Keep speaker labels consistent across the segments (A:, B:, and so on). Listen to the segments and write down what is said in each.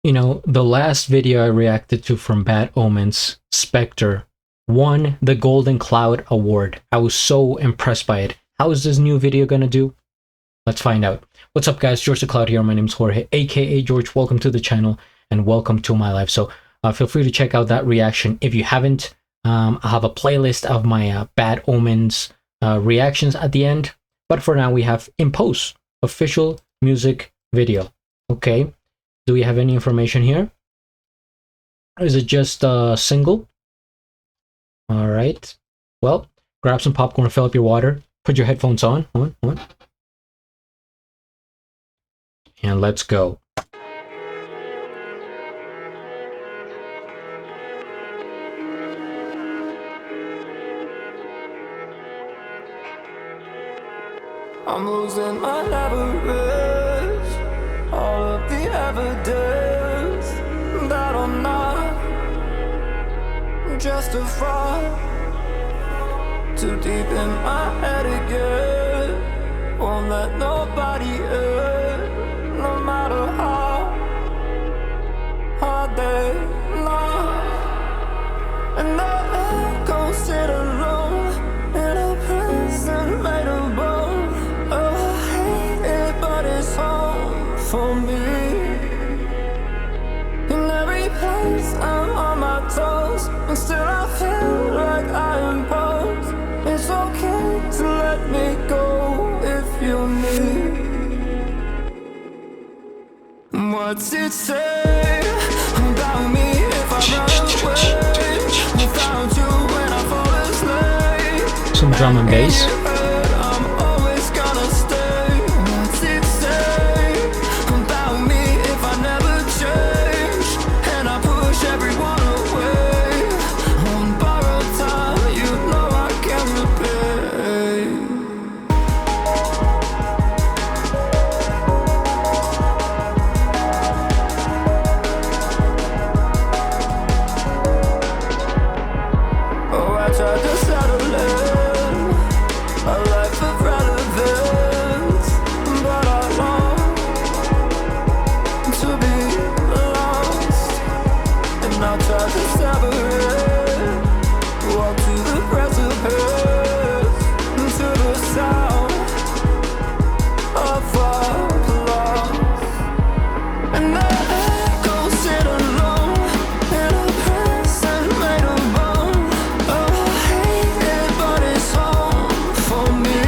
A: You know, the last video I reacted to from Bad Omens, Spectre, won the Golden Cloud Award. I was so impressed by it. How is this new video gonna do? Let's find out. What's up, guys? GeorgeTheCloud here. My name's Jorge, aka George. Welcome to the channel and welcome to my life. So feel free to check out that reaction if you haven't. I'll have a playlist of my Bad Omens reactions at the end. But for now, we have Impose official music video. Okay. Do we have any information here? Is it just a single? All right. Well, grab some popcorn, fill up your water, put your headphones on. And let's go.
B: I'm losing my leverage, all of the evidence that I'm not justified. Too deep in my head again, won't let nobody in, no matter how hard they lie. And I go sit alone in a prison made of bone. Oh, I hate it, but it's home for me. In every place I'm on my toes, and still I feel like I impose. It's okay to let me go if you need. What's it say about me if I run away without you when I fall asleep?
A: Some drum and bass.
B: I'm always gonna stay. What's it say about me if I never change and I push everyone away? On borrowed time, you know I can't repay. Oh, I tried to settle in a life of relevance, but I long to be lost. And I tried to separate, walk to the precipice, to the sound of applause. And I go sit alone in a prison made of bone. Oh, I hate it, but it's home for me.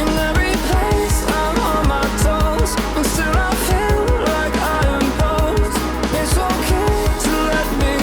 B: In every place I'm on my toes, and still I feel like I impose. It's okay to let me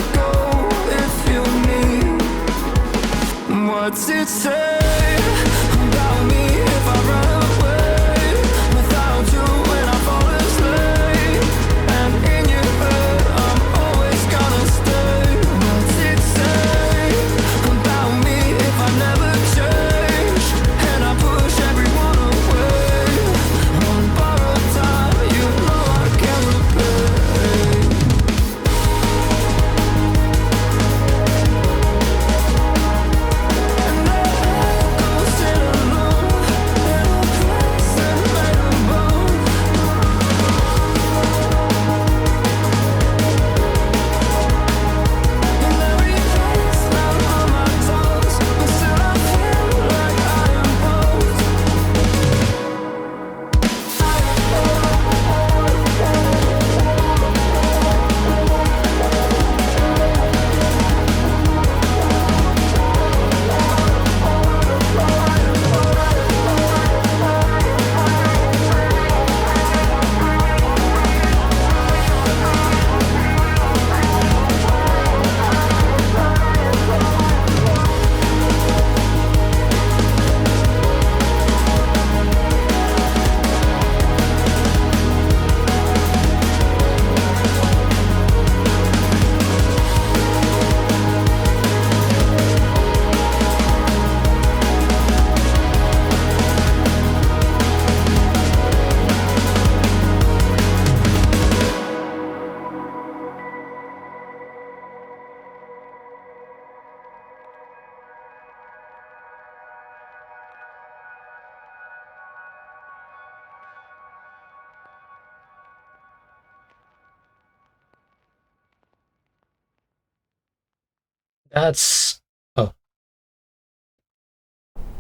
A: That's... Oh.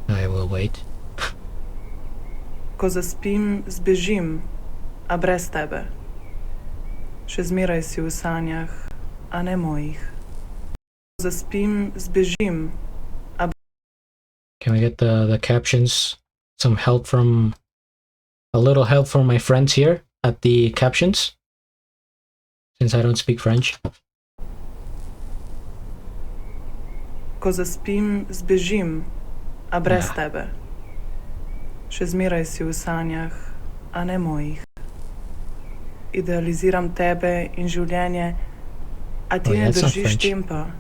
A: I will wait.
C: Ko zaspim, zbežim, a brez tebe. Še zmeraj si v sanjah, a ne mojih. Ko zaspim, zbežim, a...
A: Can we get the captions? Some help from... A little help from my friends here at the captions? Since I don't speak French.
C: Ko zaspim, zbežim, a brez tebe. Še zmeraj si v sanjah, a ne mojih. Idealiziram tebe in življenje, a ti ne držiš tempa.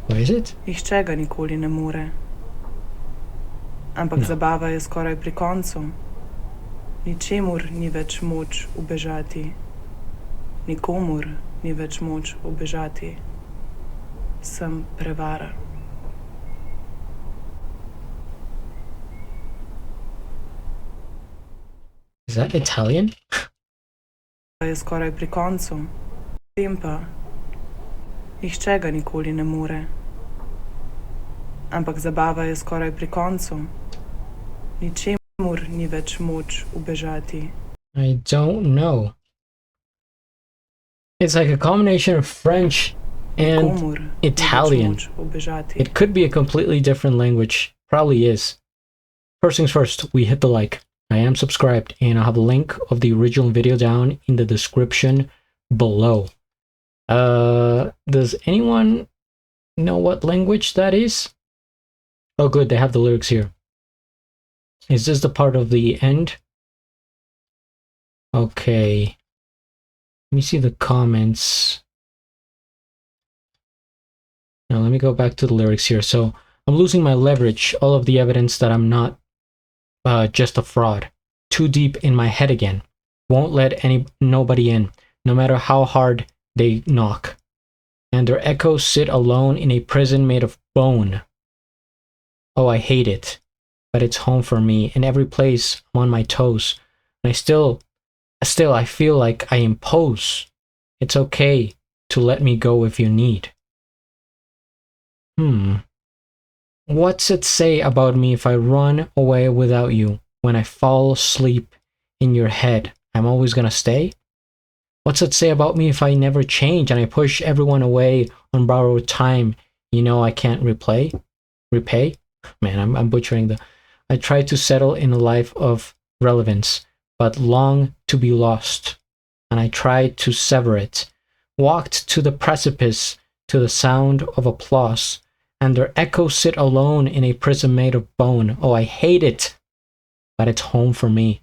A: What is it?
C: Nihče ga nikoli ne more. Ampak zabava je skoraj pri koncu. Ničemur ni več moč ubežati. Nikomur ni več moč ubežati. Sem prevara.
A: Is that Italian?
C: Je skoraj pri koncu. Tempa. Nihče ga nikoli ne more. Ampak zabava je skoraj pri koncu. Ničemur ni več moč ubežati.
A: I don't know. It's like a combination of French and Italian. It could be a completely different language. Probably is. First things first, we hit the like. I am subscribed, and I'll have a link of the original video down in the description below. Does anyone know what language that is? Oh good, they have the lyrics here. Is this the part of the end? Okay. Let me see the comments. Now let me go back to the lyrics here. So I'm losing my leverage, all of the evidence that I'm not just a fraud. Too deep in my head again. Won't let nobody in, no matter how hard they knock. And their echoes sit alone in a prison made of bone. Oh, I hate it, but it's home for me. In every place, I'm on my toes. And I feel like I impose. It's okay to let me go if you need. What's it say about me if I run away without you? When I fall asleep in your head, I'm always gonna stay? What's it say about me if I never change and I push everyone away on borrowed time? You know I can't repay? Man, I'm butchering the... I tried to settle in a life of relevance, but long to be lost. And I tried to sever it. Walked to the precipice to the sound of applause. And their echoes sit alone in a prison made of bone. Oh, I hate it, but it's home for me.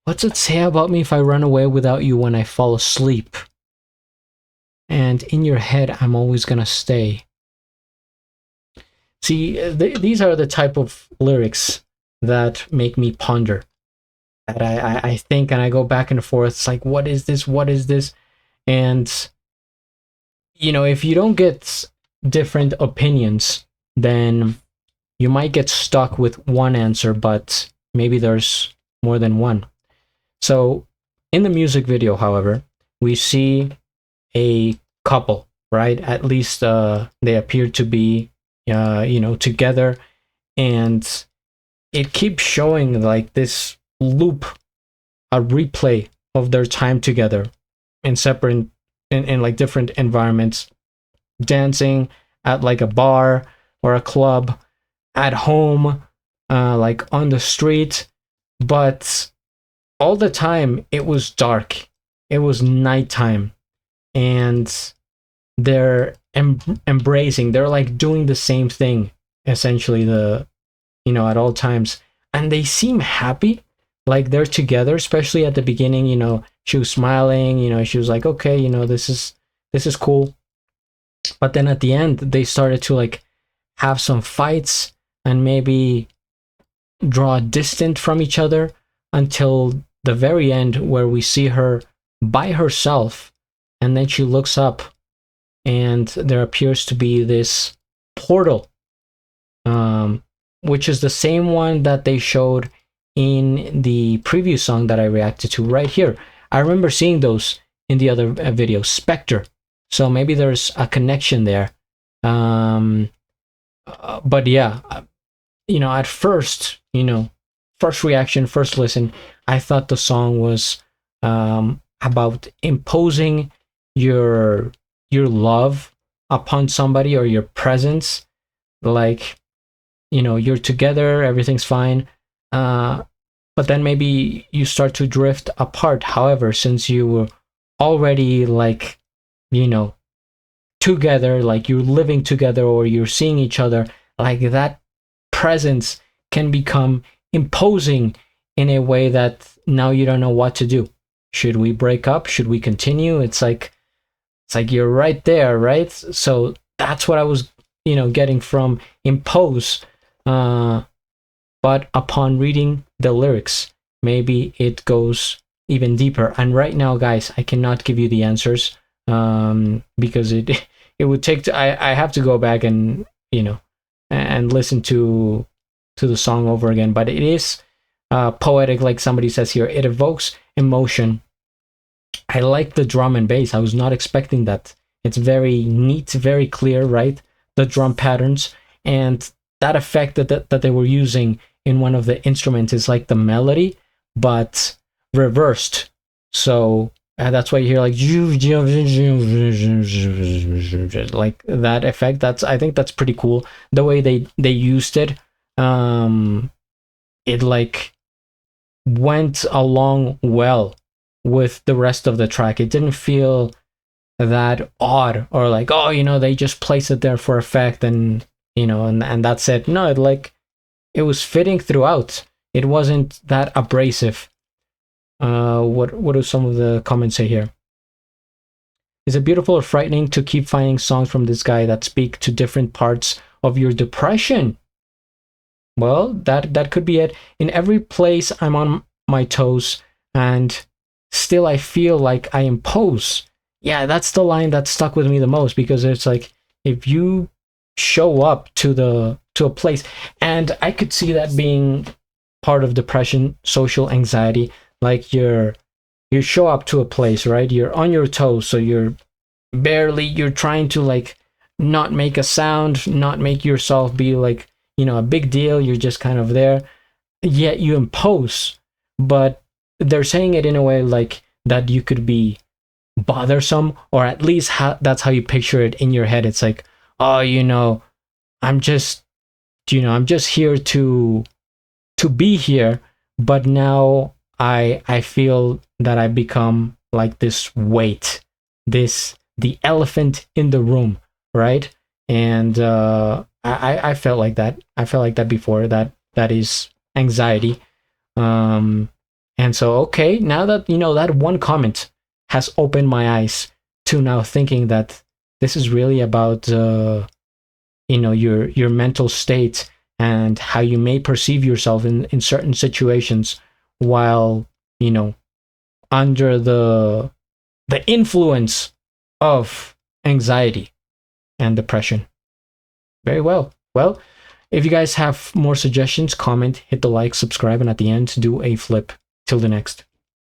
A: What's it say about me if I run away without you when I fall asleep? And in your head, I'm always gonna stay. See, these are the type of lyrics that make me ponder. That I think and I go back and forth. It's like, what is this? What is this? And... you know, if you don't get different opinions, then you might get stuck with one answer, but maybe there's more than one. So in the music video, however, we see a couple, right? At least they appear to be, you know, together, and it keeps showing like this loop, a replay of their time together in separate in like different environments, dancing at like a bar or a club, at home, like on the street, but all the time it was dark, it was nighttime, and they're embracing, they're like doing the same thing essentially, you know, at all times, and they seem happy, like they're together, especially at the beginning. You know, she was smiling, you know, she was like, okay, you know, this is cool. But then at the end, they started to like have some fights and maybe draw distant from each other until the very end, where we see her by herself, and then she looks up and there appears to be this portal, which is the same one that they showed in the previous song that I reacted to right here. I remember seeing those in the other video, Spectre. So maybe there's a connection there. But yeah, at first, first reaction, first listen, I thought the song was about imposing your love upon somebody, or your presence, like, you're together, everything's fine, but then maybe you start to drift apart. However, since you were already, like, together, like you're living together or you're seeing each other, like that presence can become imposing in a way that now you don't know what to do. Should we break up? Should we continue? It's like you're right there, right? So that's what I was, getting from impose. But upon reading the lyrics, maybe it goes even deeper. And right now, guys, I cannot give you the answers, because it would take I have to go back and and listen to the song over again. But it is poetic, like somebody says here. It evokes emotion. I like the drum and bass. I was not expecting that. It's very neat, very clear, right? The drum patterns, and that effect that they were using in one of the instruments is like the melody, but reversed. So that's why you hear like that effect. I think that's pretty cool. The way they used it, it like went along well with the rest of the track. It didn't feel that odd, or like, oh, they just placed it there for effect, and and that's it. No, it was fitting throughout. It wasn't that abrasive. What do some of the comments say here? Is it beautiful or frightening to keep finding songs from this guy that speak to different parts of your depression? Well, that could be it. In every place I'm on my toes, and still I feel like I impose. Yeah, that's the line that stuck with me the most, because it's like, if you show up to a place, and I could see that being part of depression, social anxiety, like you show up to a place, right? You're on your toes, so you're trying to like not make a sound, not make yourself be like, a big deal. You're just kind of there, yet you impose. But they're saying it in a way like that you could be bothersome, or at least that's how you picture it in your head. It's like, oh, I'm just here to be here, but now I feel that I become like this weight, the elephant in the room, right? And I felt like that. I felt like that before. That is anxiety. And so, okay, now that that one comment has opened my eyes to now thinking that this is really about your mental state, and how you may perceive yourself in certain situations while under the influence of anxiety and depression. Very well. Well, if you guys have more suggestions, comment, hit the like, subscribe, and at the end do a flip. Till the next.